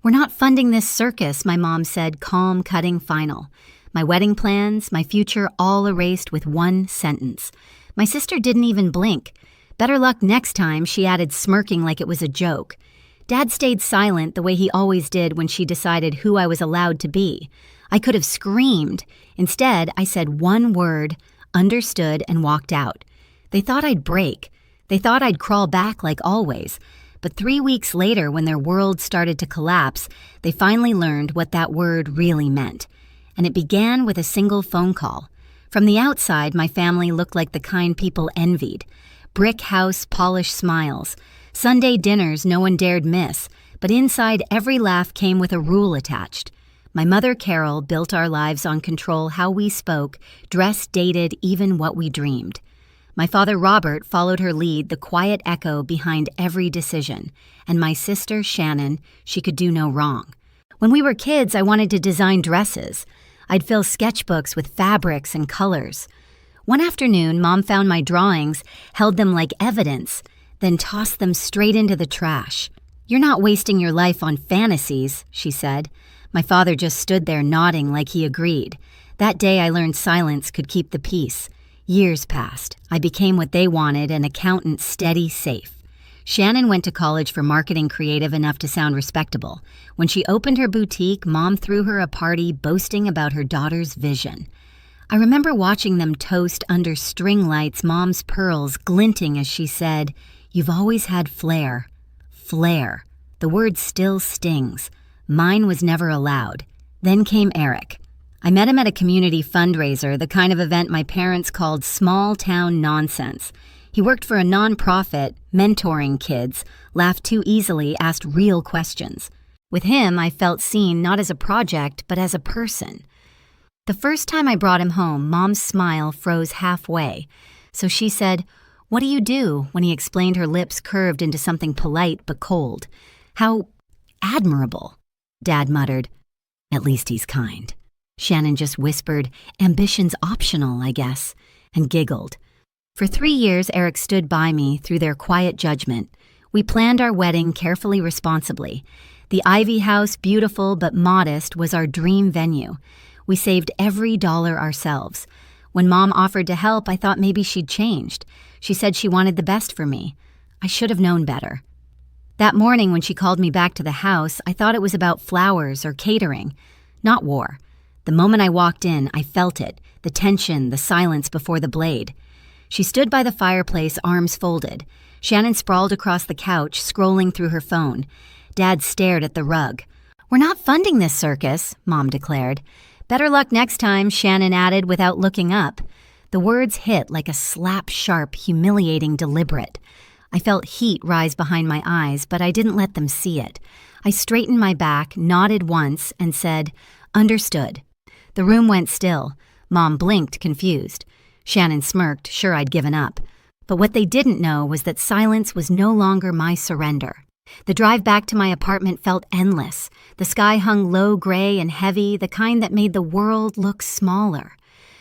"We're not funding this circus," my mom said, calm, cutting, final. My wedding plans, my future, all erased with one sentence. My sister didn't even blink. "Better luck next time," she added, smirking like it was a joke. Dad stayed silent the way he always did when she decided who I was allowed to be. I could have screamed. Instead, I said one word, understood, and walked out. They thought I'd break. They thought I'd crawl back like always. But 3 weeks later, when their world started to collapse, they finally learned what that word really meant. And it began with a single phone call. From the outside, my family looked like the kind people envied. Brick house, polished smiles. Sunday dinners no one dared miss, but inside every laugh came with a rule attached. My mother, Carol, built our lives on control how we spoke, dressed, dated, even what we dreamed. My father, Robert, followed her lead, the quiet echo behind every decision. And my sister, Shannon, she could do no wrong. When we were kids, I wanted to design dresses. I'd fill sketchbooks with fabrics and colors. One afternoon, Mom found my drawings, held them like evidence, then tossed them straight into the trash. "You're not wasting your life on fantasies," she said. My father just stood there nodding like he agreed. That day I learned silence could keep the peace. Years passed. I became what they wanted, an accountant, steady, safe. Shannon went to college for marketing, creative enough to sound respectable. When she opened her boutique, Mom threw her a party boasting about her daughter's vision. I remember watching them toast under string lights, Mom's pearls glinting as she said, "You've always had flair." Flair. The word still stings. Mine was never allowed. Then came Eric. I met him at a community fundraiser, the kind of event my parents called small-town nonsense. He worked for a nonprofit, mentoring kids, laughed too easily, asked real questions. With him, I felt seen not as a project, but as a person. The first time I brought him home, Mom's smile froze halfway. So she said, "What do you do?" when he explained, her lips curved into something polite but cold. "How admirable," Dad muttered. "At least he's kind." Shannon just whispered, "Ambition's optional, I guess," and giggled. For 3 years, Eric stood by me through their quiet judgment. We planned our wedding carefully, responsibly. The Ivy House, beautiful but modest, was our dream venue. We saved every dollar ourselves. When Mom offered to help, I thought maybe she'd changed. She said she wanted the best for me. I should have known better. That morning when she called me back to the house, I thought it was about flowers or catering, not war. The moment I walked in, I felt it, the tension, the silence before the blade. She stood by the fireplace, arms folded. Shannon sprawled across the couch, scrolling through her phone. Dad stared at the rug. "We're not funding this circus," Mom declared. "Better luck next time," Shannon added without looking up. The words hit like a slap, sharp, humiliating, deliberate. I felt heat rise behind my eyes, but I didn't let them see it. I straightened my back, nodded once, and said, "Understood." The room went still. Mom blinked, confused. Shannon smirked, sure I'd given up. But what they didn't know was that silence was no longer my surrender. The drive back to my apartment felt endless. The sky hung low, gray, and heavy, the kind that made the world look smaller.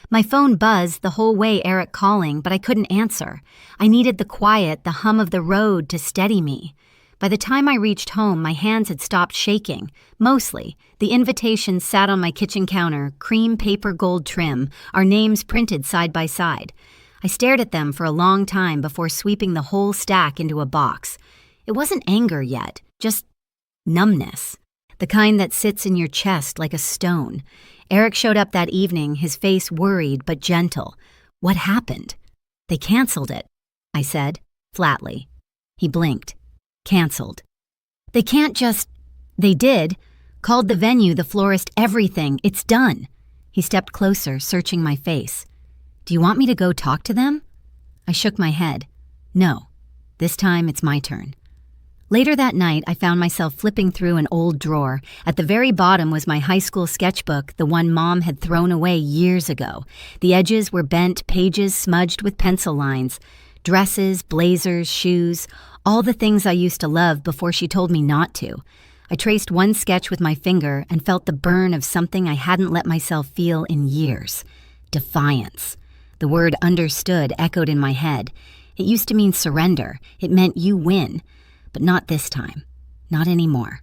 My phone buzzed the whole way, Eric calling, but I couldn't answer. I needed the quiet, the hum of the road to steady me. By the time I reached home, my hands had stopped shaking. Mostly. The invitation sat on my kitchen counter, cream paper gold trim, our names printed side by side. I stared at them for a long time before sweeping the whole stack into a box. It wasn't anger yet, just numbness. The kind that sits in your chest like a stone. Eric showed up that evening, his face worried but gentle. "What happened?" "They canceled it," I said, flatly. He blinked. "Canceled. They can't just—" "They did. Called the venue, the florist, everything. It's done." He stepped closer, searching my face. "Do you want me to go talk to them?" I shook my head. "No. This time it's my turn." Later that night, I found myself flipping through an old drawer. At the very bottom was my high school sketchbook, the one Mom had thrown away years ago. The edges were bent, pages smudged with pencil lines. Dresses, blazers, shoes, all the things I used to love before she told me not to. I traced one sketch with my finger and felt the burn of something I hadn't let myself feel in years. Defiance. The word understood echoed in my head. It used to mean surrender. It meant you win. But not this time. Not anymore.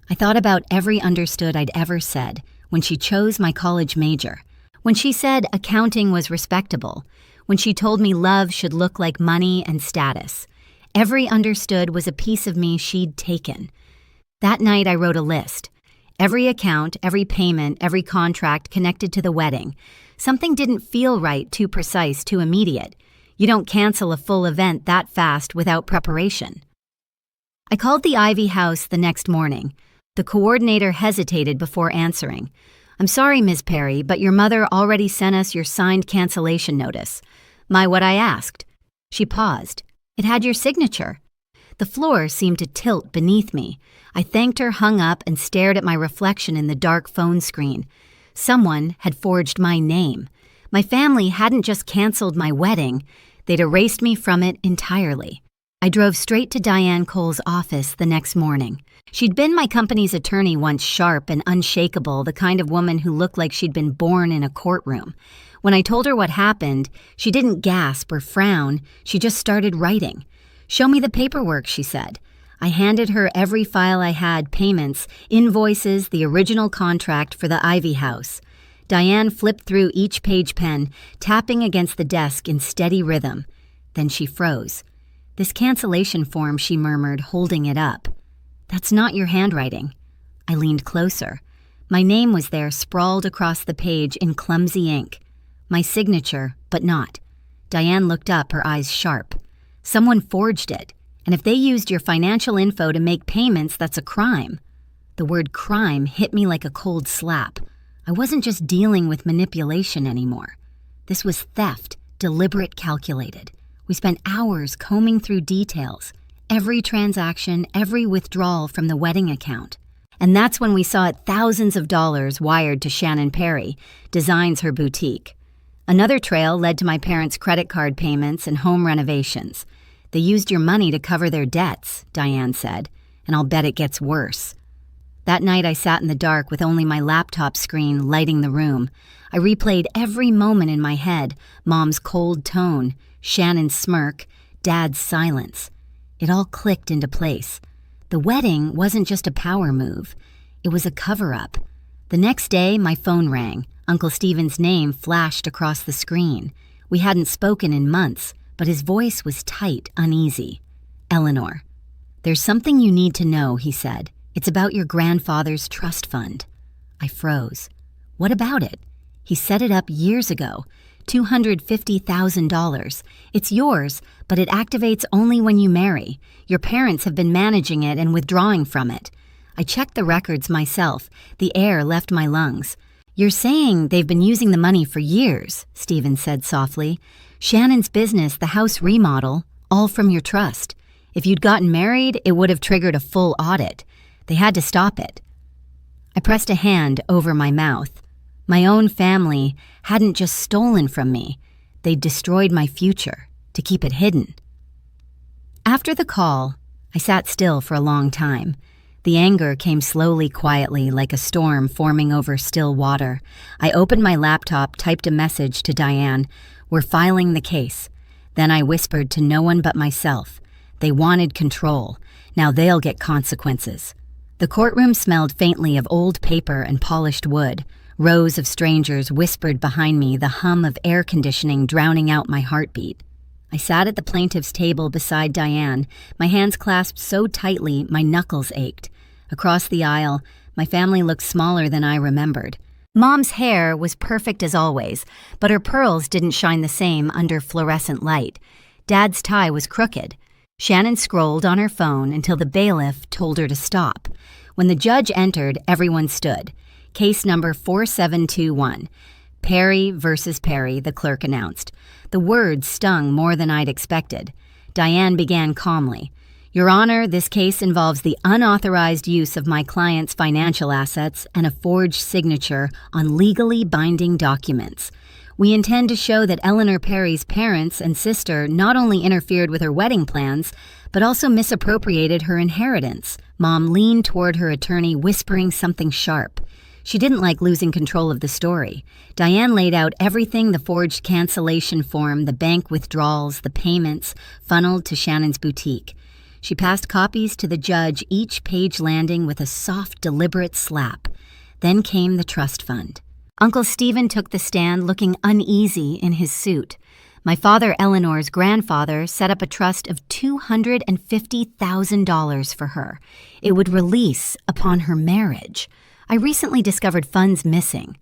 I thought about every understood I'd ever said when she chose my college major, when she said accounting was respectable, when she told me love should look like money and status. Every understood was a piece of me she'd taken. That night I wrote a list. Every account, every payment, every contract connected to the wedding. Something didn't feel right, too precise, too immediate. You don't cancel a full event that fast without preparation. I called the Ivy House the next morning. The coordinator hesitated before answering. "I'm sorry, Ms. Perry, but your mother already sent us your signed cancellation notice." What I asked. She paused. "It had your signature." The floor seemed to tilt beneath me. I thanked her, hung up, and stared at my reflection in the dark phone screen. Someone had forged my name. My family hadn't just canceled my wedding, they'd erased me from it entirely. I drove straight to Diane Cole's office the next morning. She'd been my company's attorney once, sharp and unshakable, the kind of woman who looked like she'd been born in a courtroom. When I told her what happened, she didn't gasp or frown, she just started writing. "Show me the paperwork," she said. I handed her every file I had, payments, invoices, the original contract for the Ivy House. Diane flipped through each page pen, tapping against the desk in steady rhythm. Then she froze. "This cancellation form," she murmured, holding it up. "That's not your handwriting." I leaned closer. My name was there, sprawled across the page in clumsy ink. My signature, but not. Diane looked up, her eyes sharp. "Someone forged it. And if they used your financial info to make payments, that's a crime." The word crime hit me like a cold slap. I wasn't just dealing with manipulation anymore. This was theft, deliberate, calculated. We spent hours combing through details, every transaction, every withdrawal from the wedding account. And that's when we saw it, thousands of dollars wired to Shannon Perry, Designs Her Boutique. Another trail led to my parents' credit card payments and home renovations. "They used your money to cover their debts," Diane said, "and I'll bet it gets worse." That night I sat in the dark with only my laptop screen lighting the room. I replayed every moment in my head, Mom's cold tone, Shannon's smirk, Dad's silence. It all clicked into place. The wedding wasn't just a power move. It was a cover-up. The next day, my phone rang. Uncle Stephen's name flashed across the screen. We hadn't spoken in months, but his voice was tight, uneasy. "Eleanor, there's something you need to know," he said. "It's about your grandfather's trust fund." I froze. "What about it?" "He set it up years ago. $250,000. It's yours, but it activates only when you marry. Your parents have been managing it and withdrawing from it." I checked the records myself. The air left my lungs. "You're saying they've been using the money for years," Stephen said softly. "Shannon's business, the house remodel, all from your trust. If you'd gotten married, it would have triggered a full audit. They had to stop it." I pressed a hand over my mouth. My own family hadn't just stolen from me. They'd destroyed my future to keep it hidden. After the call, I sat still for a long time. The anger came slowly, quietly, like a storm forming over still water. I opened my laptop, typed a message to Diane. "We're filing the case." Then I whispered to no one but myself. They wanted control. Now they'll get consequences. The courtroom smelled faintly of old paper and polished wood. Rows of strangers whispered behind me, the hum of air conditioning drowning out my heartbeat. I sat at the plaintiff's table beside Diane, my hands clasped so tightly my knuckles ached. Across the aisle, my family looked smaller than I remembered. Mom's hair was perfect as always, but her pearls didn't shine the same under fluorescent light. Dad's tie was crooked. Shannon scrolled on her phone until the bailiff told her to stop. When the judge entered, everyone stood. "Case number 4721. Perry versus Perry," the clerk announced. The words stung more than I'd expected. Diane began calmly. "Your Honor, this case involves the unauthorized use of my client's financial assets and a forged signature on legally binding documents. We intend to show that Eleanor Perry's parents and sister not only interfered with her wedding plans, but also misappropriated her inheritance." Mom leaned toward her attorney, whispering something sharp. She didn't like losing control of the story. Diane laid out everything: the forged cancellation form, the bank withdrawals, the payments funneled to Shannon's boutique. She passed copies to the judge, each page landing with a soft, deliberate slap. Then came the trust fund. Uncle Stephen took the stand, looking uneasy in his suit. My father, Eleanor's grandfather, set up a trust of $250,000 for her. It would release upon her marriage. I recently discovered funds missing.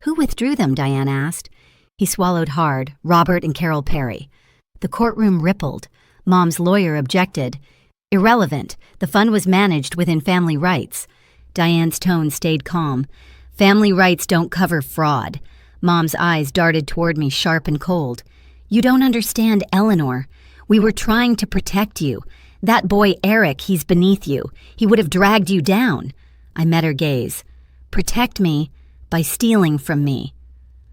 Who withdrew them? Diane asked. He swallowed hard. Robert and Carol Perry. The courtroom rippled. Mom's lawyer objected. Irrelevant. The fund was managed within family rights. Diane's tone stayed calm. Family rights don't cover fraud. Mom's eyes darted toward me, sharp and cold. You don't understand, Eleanor. We were trying to protect you. That boy Eric, he's beneath you. He would have dragged you down. I met her gaze. Protect me by stealing from me.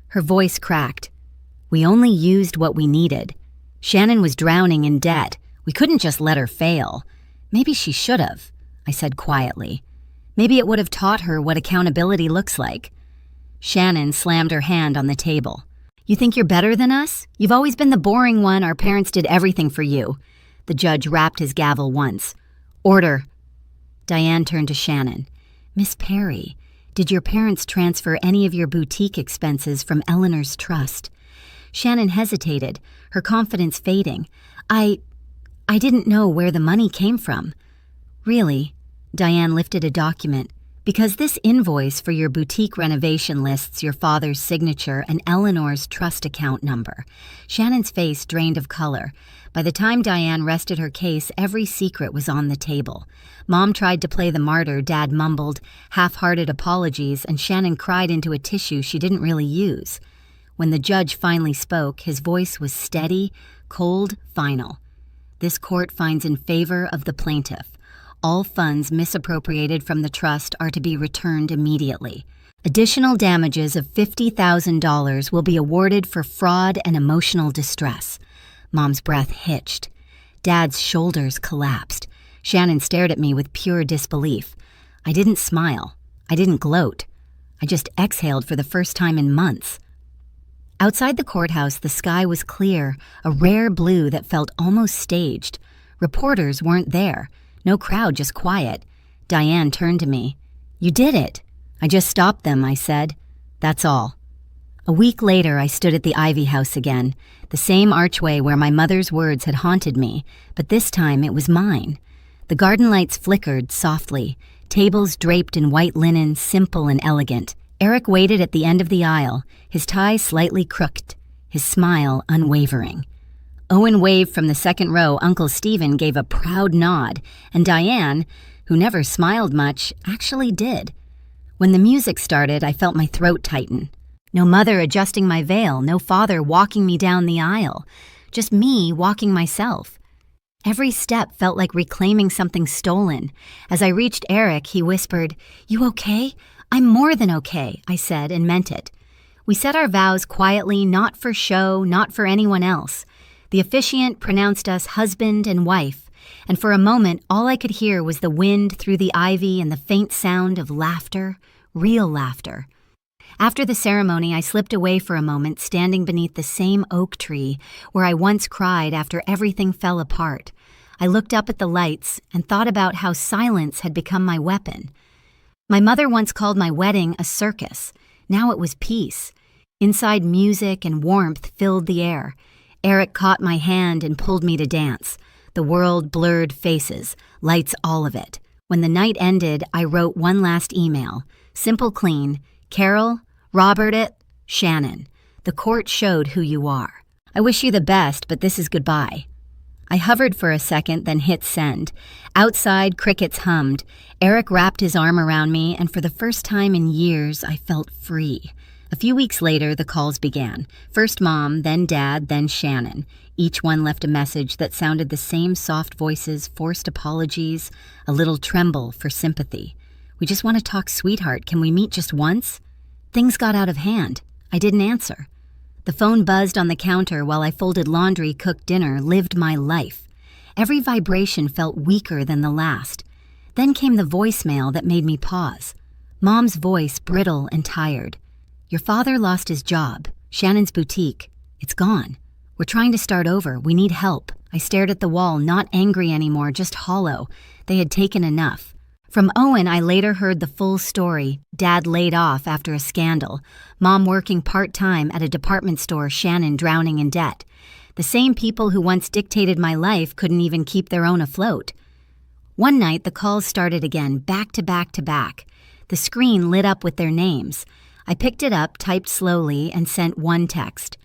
Her voice cracked. We only used what we needed. Shannon was drowning in debt. We couldn't just let her fail. Maybe she should have, I said quietly. Maybe it would have taught her what accountability looks like. Shannon slammed her hand on the table. You think you're better than us? You've always been the boring one. Our parents did everything for you. The judge rapped his gavel once. Order. Diane turned to Shannon. Miss Perry, did your parents transfer any of your boutique expenses from Eleanor's trust? Shannon hesitated, her confidence fading. I didn't know where the money came from. Really? Diane lifted a document. Because this invoice for your boutique renovation lists your father's signature and Eleanor's trust account number. Shannon's face drained of color. By the time Diane rested her case, every secret was on the table. Mom tried to play the martyr, Dad mumbled half-hearted apologies, and Shannon cried into a tissue she didn't really use. When the judge finally spoke, his voice was steady, cold, final. This court finds in favor of the plaintiff. All funds misappropriated from the trust are to be returned immediately. Additional damages of $50,000 will be awarded for fraud and emotional distress. Mom's breath hitched. Dad's shoulders collapsed. Shannon stared at me with pure disbelief. I didn't smile. I didn't gloat. I just exhaled for the first time in months. Outside the courthouse, the sky was clear, a rare blue that felt almost staged. Reporters weren't there. No crowd, just quiet. Diane turned to me. You did it. I just stopped them, I said. That's all. A week later, I stood at the Ivy House again, the same archway where my mother's words had haunted me, but this time it was mine. The garden lights flickered softly, tables draped in white linen, simple and elegant. Eric waited at the end of the aisle, his tie slightly crooked, his smile unwavering. Owen waved from the second row. Uncle Stephen gave a proud nod, and Diane, who never smiled much, actually did. When the music started, I felt my throat tighten. No mother adjusting my veil, no father walking me down the aisle, just me walking myself. Every step felt like reclaiming something stolen. As I reached Eric, he whispered, "You okay?" "I'm more than okay," I said and meant it. We said our vows quietly, not for show, not for anyone else. The officiant pronounced us husband and wife, and for a moment all I could hear was the wind through the ivy and the faint sound of laughter, real laughter. After the ceremony, I slipped away for a moment, standing beneath the same oak tree where I once cried after everything fell apart. I looked up at the lights and thought about how silence had become my weapon. My mother once called my wedding a circus. Now it was peace. Inside, music and warmth filled the air. Eric caught my hand and pulled me to dance. The world blurred faces, lights all of it. When the night ended, I wrote one last email. Simple, clean. Carol, Robert it, Shannon. The court showed who you are. I wish you the best, but this is goodbye. I hovered for a second, then hit send. Outside, crickets hummed. Eric wrapped his arm around me, and for the first time in years, I felt free. A few weeks later, the calls began. First Mom, then Dad, then Shannon. Each one left a message that sounded the same: soft voices, forced apologies, a little tremble for sympathy. "We just want to talk, sweetheart. Can we meet just once?" Things got out of hand. I didn't answer. The phone buzzed on the counter while I folded laundry, cooked dinner, lived my life. Every vibration felt weaker than the last. Then came the voicemail that made me pause. Mom's voice, brittle and tired. "Your father lost his job. Shannon's boutique. It's gone. "We're trying to start over. We need help." I stared at the wall, not angry anymore, just hollow. They had taken enough. From Owen, I later heard the full story. Dad laid off after a scandal. Mom working part-time at a department store, Shannon drowning in debt. The same people who once dictated my life couldn't even keep their own afloat. One night, the calls started again, back to back to back. The screen lit up with their names. I picked it up, typed slowly, and sent one text.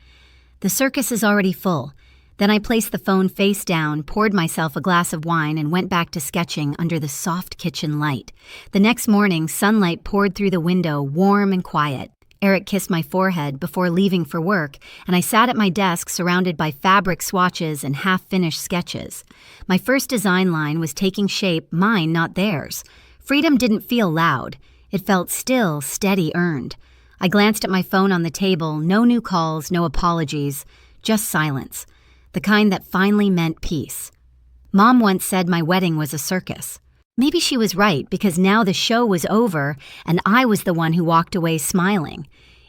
"The circus is already full." Then I placed the phone face down, poured myself a glass of wine, and went back to sketching under the soft kitchen light. The next morning, sunlight poured through the window, warm and quiet. Eric kissed my forehead before leaving for work, and I sat at my desk surrounded by fabric swatches and half-finished sketches. My first design line was taking shape, mine, not theirs. Freedom didn't feel loud. It felt still, steady, earned. I glanced at my phone on the table, no new calls, no apologies, just silence. The kind that finally meant peace. Mom once said my wedding was a circus. Maybe she was right, because now the show was over and I was the one who walked away smiling.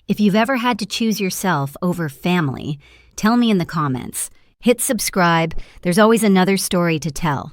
If you've ever had to choose yourself over family, tell me in the comments. Hit subscribe. There's always another story to tell.